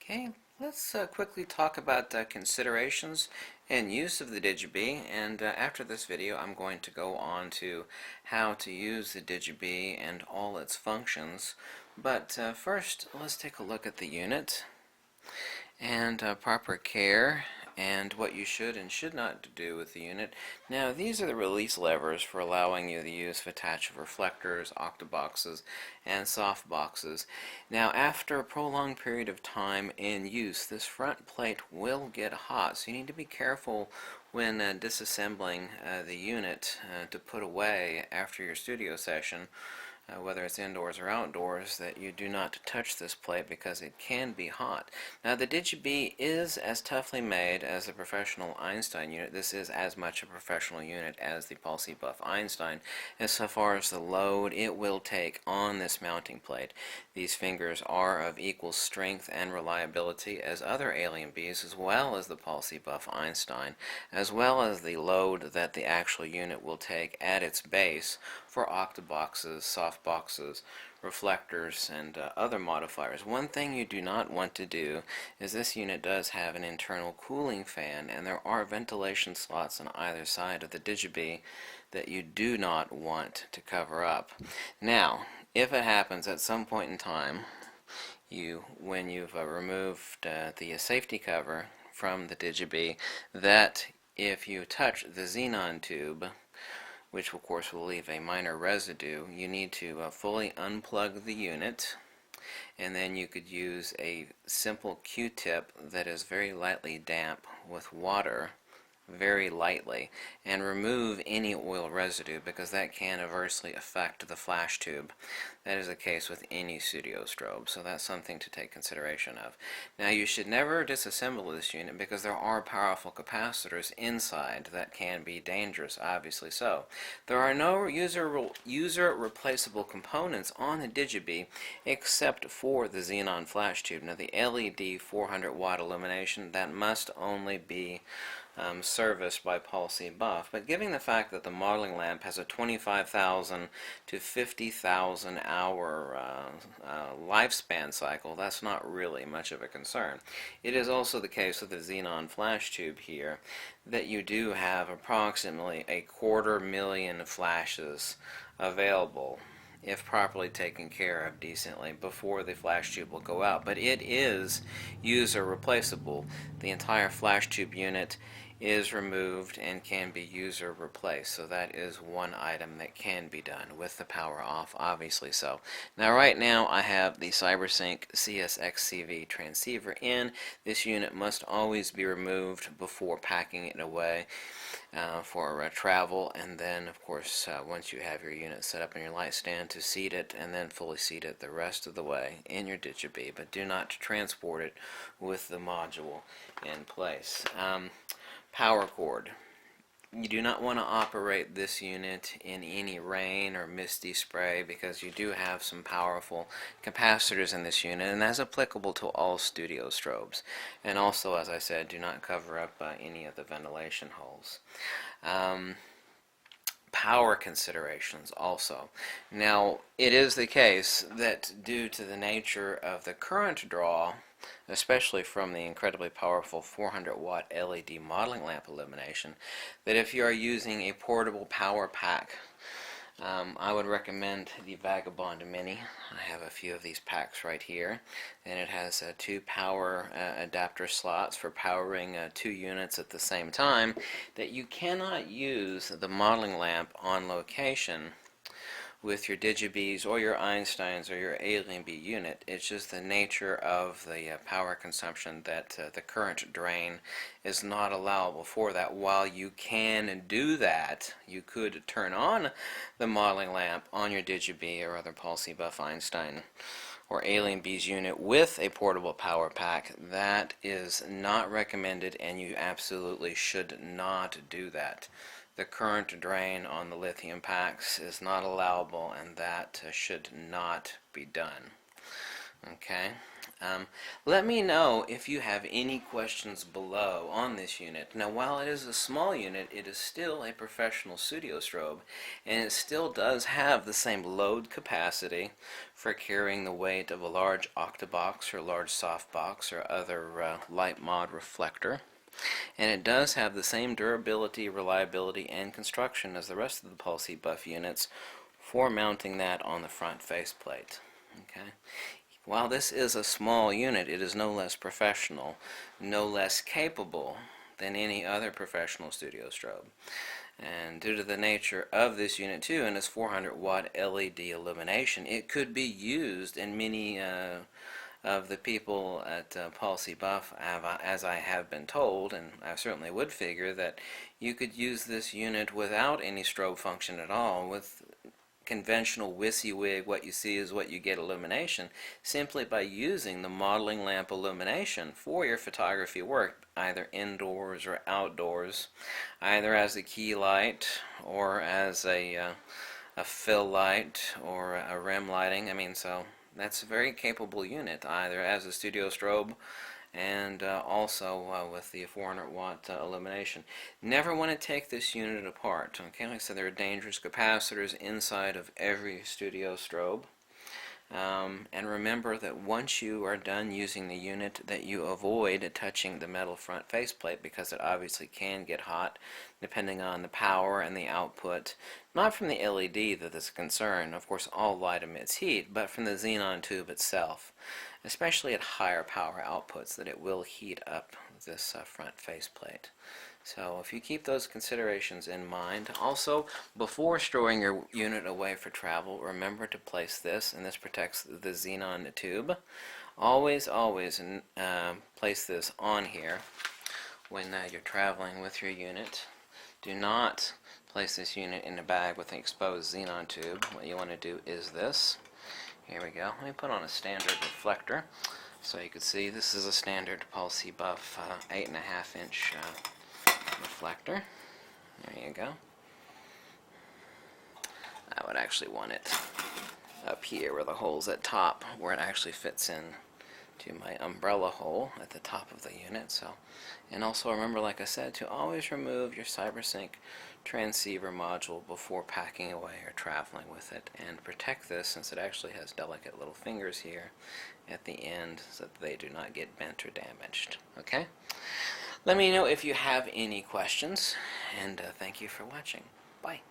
Okay, let's quickly talk about considerations and use of the Digibee, and after this video I'm going to go on to how to use the Digibee and all its functions. But first, let's take a look at the unit and proper care and what you should and should not do with the unit. Now, these are the release levers for allowing you the use of attach reflectors, octaboxes, and softboxes. Now, after a prolonged period of time in use, this front plate will get hot, so you need to be careful when disassembling the unit to put away after your studio session. Whether it's indoors or outdoors, that you do not touch this plate because it can be hot. Now, the Digibee is as toughly made as the professional Einstein unit. This is as much a professional unit as the Paul C. Buff Einstein, as so far as the load it will take on this mounting plate. These fingers are of equal strength and reliability as other alien bees, as well as the Paul C. Buff Einstein, as well as the load that the actual unit will take at its base for octaboxes, softboxes, reflectors, and other modifiers. One thing you do not want to do is this unit does have an internal cooling fan, and there are ventilation slots on either side of the Digibee that you do not want to cover up. Now, if it happens at some point in time, when you've removed the safety cover from the Digibee, that if you touch the xenon tube, which of course will leave a minor residue, you need to fully unplug the unit, and then you could use a simple Q-tip that is very lightly damp with water, very lightly, and remove any oil residue, because that can adversely affect the flash tube. That is the case with any studio strobe, so that's something to take consideration of. Now, you should never disassemble this unit because there are powerful capacitors inside that can be dangerous, obviously so. There are no user replaceable components on the Digibee except for the xenon flash tube. Now, the LED 400 watt illumination, that must only be serviced by Paul C. Buff, but given the fact that the modeling lamp has a 25,000 to 50,000 hour lifespan cycle, that's not really much of a concern. It is also the case with the xenon flash tube here that you do have approximately 250,000 flashes available, if properly taken care of decently, before the flash tube will go out. But it is user replaceable. The entire flash tube unit is removed and can be user replaced, so that is one item that can be done with the power off, obviously so. Now, right now I have the CyberSync CSXCV transceiver in. This unit must always be removed before packing it away for travel, and then of course once you have your unit set up in your light stand, to seat it and then fully seat it the rest of the way in your Digibee, but do not transport it with the module in place. Power cord. You do not want to operate this unit in any rain or misty spray because you do have some powerful capacitors in this unit, and that's applicable to all studio strobes. And also, as I said, do not cover up any of the ventilation holes. Power considerations also. Now, it is the case that due to the nature of the current draw, especially from the incredibly powerful 400 watt LED modeling lamp illumination, that if you are using a portable power pack, I would recommend the Vagabond Mini. I have a few of these packs right here, and it has two power adapter slots for powering two units at the same time, that you cannot use the modeling lamp on location with your Digibees or your Einsteins or your Alien Bee unit. It's just the nature of the power consumption that the current drain is not allowable for that. While you can do that, you could turn on the modeling lamp on your Digibee or other Paul C. Buff Einstein or Alien Bees unit with a portable power pack. That is not recommended, and you absolutely should not do that. The current drain on the lithium packs is not allowable, and that should not be done. Okay. Let me know if you have any questions below on this unit. Now, while it is a small unit, it is still a professional studio strobe, and it still does have the same load capacity for carrying the weight of a large octabox or large softbox or other light mod reflector. And it does have the same durability, reliability, and construction as the rest of the pulse heat buff units for mounting that on the front faceplate. Okay. While this is a small unit, it is no less professional, no less capable than any other professional studio strobe. And due to the nature of this unit too, and its 400 watt LED illumination, it could be used in many of the people at Pulse Buff, as I have been told, and I certainly would figure that you could use this unit without any strobe function at all, with conventional WYSIWYG, what you see is what you get illumination, simply by using the modeling lamp illumination for your photography work, either indoors or outdoors, either as a key light or as a fill light or a rim lighting. I mean, so that's a very capable unit, either as a studio strobe and also with the 400 watt illumination. Never want to take this unit apart. Okay, like I said, there are dangerous capacitors inside of every studio strobe. And remember that once you are done using the unit, that you avoid touching the metal front faceplate, because it obviously can get hot depending on the power and the output, not from the LED that is a concern. Of course, all light emits heat, but from the xenon tube itself, especially at higher power outputs, that it will heat up this front faceplate. So if you keep those considerations in mind, also before storing your unit away for travel, remember to place this, and this protects the xenon tube. Always place this on here when you're traveling with your unit. Do not place this unit in a bag with an exposed xenon tube. What you want to do is this. Here we go. Let me put on a standard reflector so you can see this is a standard Pulse Buff 8.5 inch reflector. There you go. I would actually want it up here where the hole's at top, where it actually fits in to my umbrella hole at the top of the unit. So, and also remember, like I said, to always remove your CyberSync transceiver module before packing away or traveling with it, and protect this, since it actually has delicate little fingers here at the end so that they do not get bent or damaged. Okay? Let me know if you have any questions, and thank you for watching. Bye.